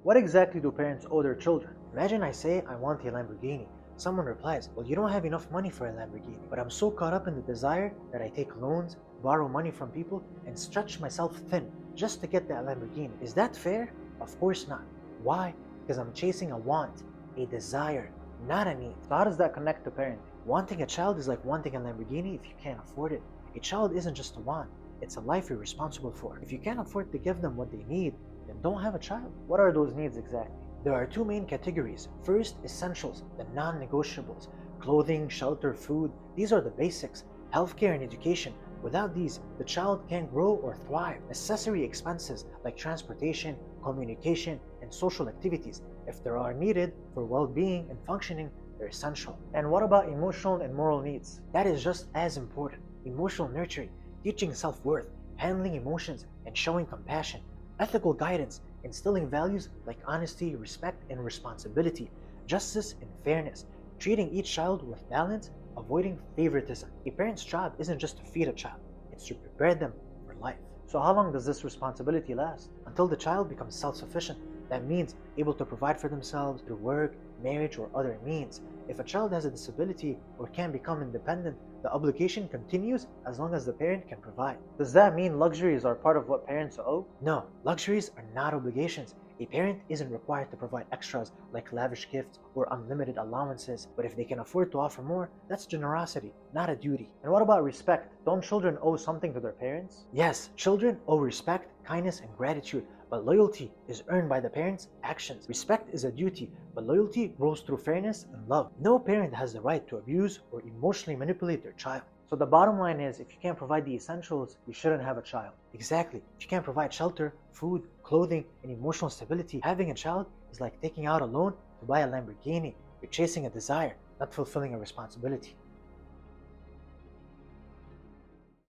What exactly do parents owe their children? Imagine I say I want a Lamborghini. Someone replies, well, you don't have enough money for a Lamborghini, but I'm so caught up in the desire that I take loans, borrow money from people, and stretch myself thin just to get that Lamborghini. Is that fair? Of course not. Why? Because I'm chasing a want, a desire, not a need. So how does that connect to parenting? Wanting a child is like wanting a Lamborghini if you can't afford it. A child isn't just a want, it's a life you're responsible for. If you can't afford to give them what they need, then don't have a child. What are those needs exactly? There are two main categories. First, essentials, the non-negotiables. Clothing, shelter, food, these are the basics. Healthcare and education. Without these, the child can't grow or thrive. Necessary expenses like transportation, communication, and social activities, if they are needed for well-being and functioning, they're essential. And what about emotional and moral needs? That is just as important. Emotional nurturing, teaching self-worth, handling emotions, and showing compassion. Ethical guidance, instilling values like honesty, respect, and responsibility, justice and fairness, treating each child with balance, avoiding favoritism. A parent's job isn't just to feed a child, it's to prepare them for life. So how long does this responsibility last? Until the child becomes self-sufficient. That means able to provide for themselves through work, marriage, or other means. If a child has a disability or can become independent, the obligation continues as long as the parent can provide. Does that mean luxuries are part of what parents owe? No, luxuries are not obligations. A parent isn't required to provide extras like lavish gifts or unlimited allowances, but if they can afford to offer more, that's generosity, not a duty. And what about respect? Don't children owe something to their parents? Yes, children owe respect, kindness, and gratitude, but loyalty is earned by the parent's actions. Respect is a duty, but loyalty grows through fairness and love. No parent has the right to abuse or emotionally manipulate their child. So the bottom line is, if you can't provide the essentials, you shouldn't have a child. Exactly. If you can't provide shelter, food, clothing, and emotional stability, having a child is like taking out a loan to buy a Lamborghini. You're chasing a desire, not fulfilling a responsibility.